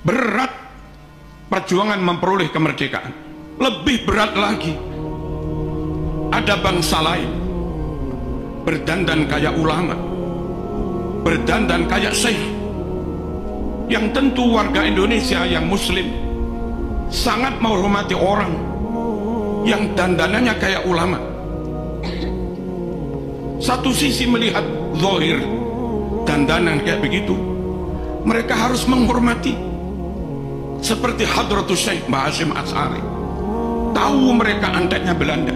Berat perjuangan memperoleh kemerdekaan. Lebih berat lagi, ada bangsa lain berdandan kayak ulama, berdandan kayak syekh, yang tentu warga Indonesia yang muslim sangat menghormati orang yang dandanannya kayak ulama. Satu sisi melihat zahir dandanan kayak begitu, mereka harus menghormati, seperti Hadratus Syekh Mbah Hasyim Asy'ari. Tahu mereka anteknya Belanda,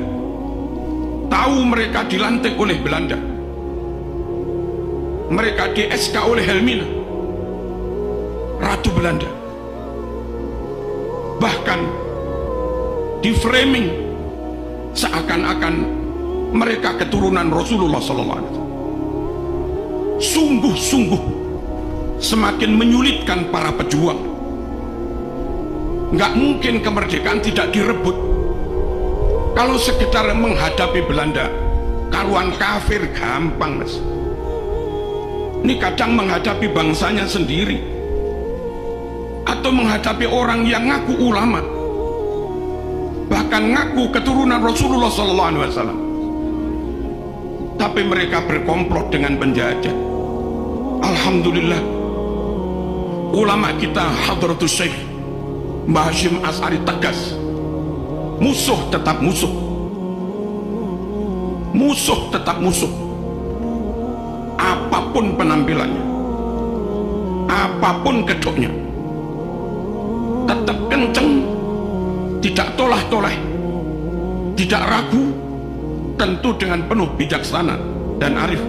tahu mereka dilantik oleh Belanda, mereka di SK oleh Helmina, Ratu Belanda, bahkan di framing seakan-akan mereka keturunan Rasulullah SAW. Sungguh-sungguh semakin menyulitkan para pejuang. Nggak mungkin kemerdekaan tidak direbut. Kalau sekedar menghadapi Belanda, karuan kafir gampang, Mas. Ini kadang menghadapi bangsanya sendiri, atau menghadapi orang yang ngaku ulama, bahkan ngaku keturunan Rasulullah SAW, tapi mereka berkomplot dengan penjajah. Alhamdulillah, ulama kita Hadratus Syekh Mbah Hasyim Asy'ari tegas, musuh tetap musuh, musuh tetap musuh, apapun penampilannya, apapun kedoknya, tetap kenceng, tidak tolah-toleh, tidak ragu, tentu dengan penuh bijaksana dan arif.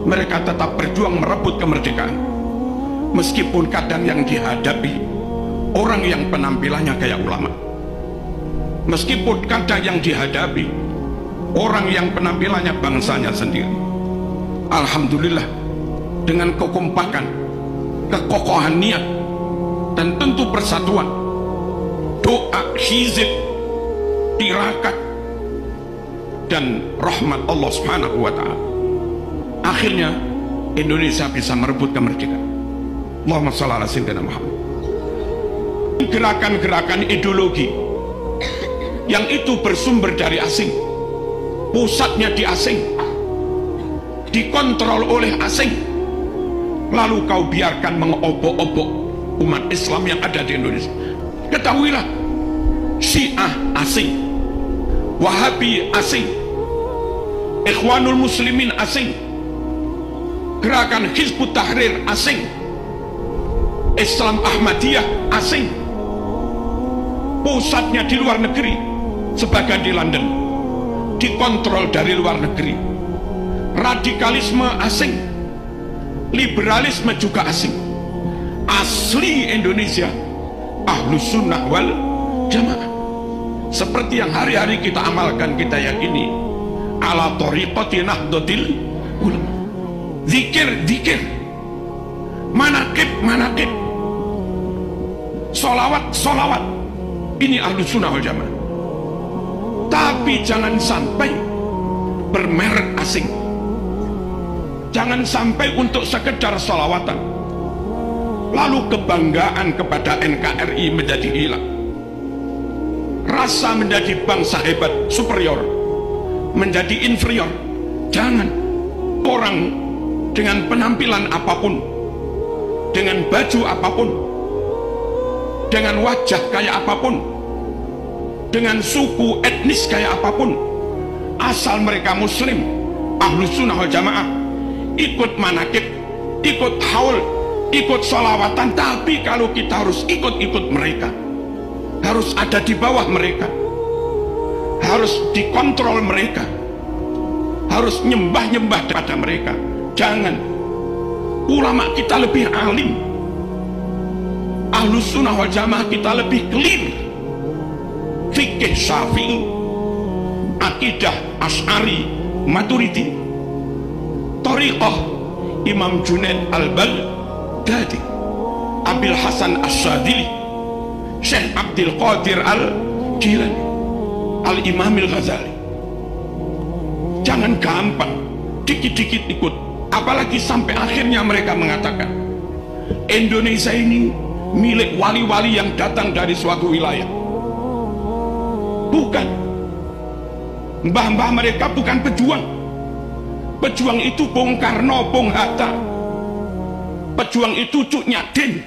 Mereka tetap berjuang merebut kemerdekaan, meskipun kadang yang dihadapi orang yang penampilannya kayak ulama, meskipun kadang yang dihadapi orang yang penampilannya bangsanya sendiri. Alhamdulillah, dengan kekompakan, kekokohan niat, dan tentu persatuan, doa, hizib, tirakat, dan rahmat Allah Subhanahu wa ta'ala, akhirnya Indonesia bisa merebut kemerdekaan. Allahumma shalli ala sayyidina Muhammad. Gerakan-gerakan ideologi yang itu bersumber dari asing, pusatnya di asing, dikontrol oleh asing, lalu kau biarkan mengobok-obok umat Islam yang ada di Indonesia. Ketahuilah, Syiah asing, Wahabi asing, Ikhwanul Muslimin asing, gerakan Hizbut Tahrir asing, Islam Ahmadiyah asing, pusatnya di luar negeri, sebagian di London, dikontrol dari luar negeri. Radikalisme asing, liberalisme juga asing. Asli Indonesia Ahlus Sunnah wal Jamaah, seperti yang hari-hari kita amalkan, kita yakini, ala thariqati nahdlatil ulama. Zikir, zikir, manaqib, manaqib, solawat, solawat, ini Ahlus Sunnah wal Jamaah. Tapi jangan sampai bermerek asing, jangan sampai untuk sekedar solawatan lalu kebanggaan kepada NKRI menjadi hilang, rasa menjadi bangsa hebat, superior, menjadi inferior. Jangan. Orang dengan penampilan apapun, dengan baju apapun, dengan wajah kayak apapun, dengan suku etnis kayak apapun, asal mereka muslim, Ahlus Sunnah wal Jamaah, ikut manakib, ikut haul, ikut sholawatan. Tapi kalau kita harus ikut-ikut mereka, harus ada di bawah mereka, harus dikontrol mereka, harus nyembah-nyembah kepada mereka. Jangan. Ulama kita lebih alim, Ahlus Sunnah wal Jamaah kita lebih clear, fikih Syafi'i, akidah Asy'ari Maturidi, thariqah Imam Junaid al-Baghdadi, Abil Hasan Asy-Syadzili, Syekh Abdul Qadir al-Jilani, Al-Imam al-Ghazali. Jangan gampang dikit-dikit ikut, apalagi sampai akhirnya mereka mengatakan Indonesia ini milik wali-wali yang datang dari suatu wilayah. Bukan. Mbah-mbah mereka bukan pejuang. Pejuang itu Bung Karno, Bung Hatta. Pejuang itu Cuk Nyadin.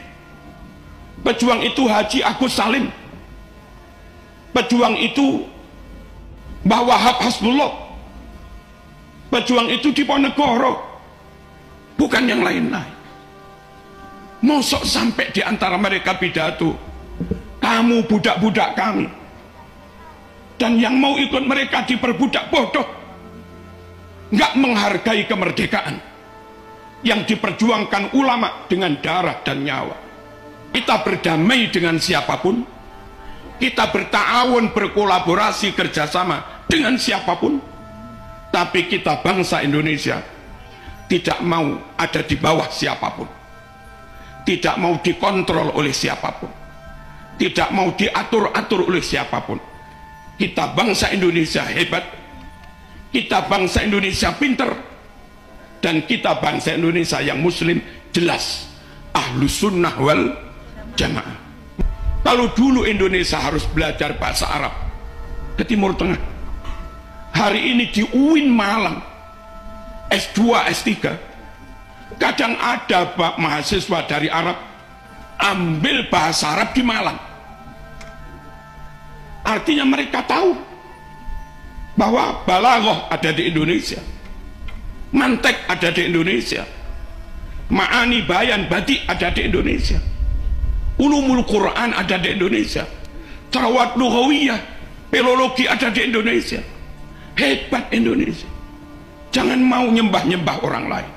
Pejuang itu Haji Agus Salim. Pejuang itu Mbah Wahab Hasbullah. Pejuang itu Diponegoro, bukan yang lain-lain. Mosok sampai di antara mereka pidato, kamu budak-budak kami, dan yang mau ikut mereka diperbudak, bodoh. Nggak menghargai kemerdekaan yang diperjuangkan ulama dengan darah dan nyawa. Kita berdamai dengan siapapun, kita bertawun, berkolaborasi, kerjasama dengan siapapun, tapi kita bangsa Indonesia tidak mau ada di bawah siapapun, tidak mau dikontrol oleh siapapun, tidak mau diatur-atur oleh siapapun. Kita bangsa Indonesia hebat, kita bangsa Indonesia pinter, dan kita bangsa Indonesia yang muslim jelas Ahlus Sunnah wal Jamaah. Kalau dulu Indonesia harus belajar bahasa Arab ke Timur Tengah, hari ini di UIN Malang S2, S3 kadang ada mahasiswa dari Arab ambil bahasa Arab di Malang. Artinya mereka tahu bahwa balaghah ada di Indonesia, mantek ada di Indonesia, ma'ani bayan badi ada di Indonesia, ulumul Quran ada di Indonesia, terawat lughawiyah, filologi ada di Indonesia. Hebat Indonesia. Jangan mau nyembah-nyembah orang lain.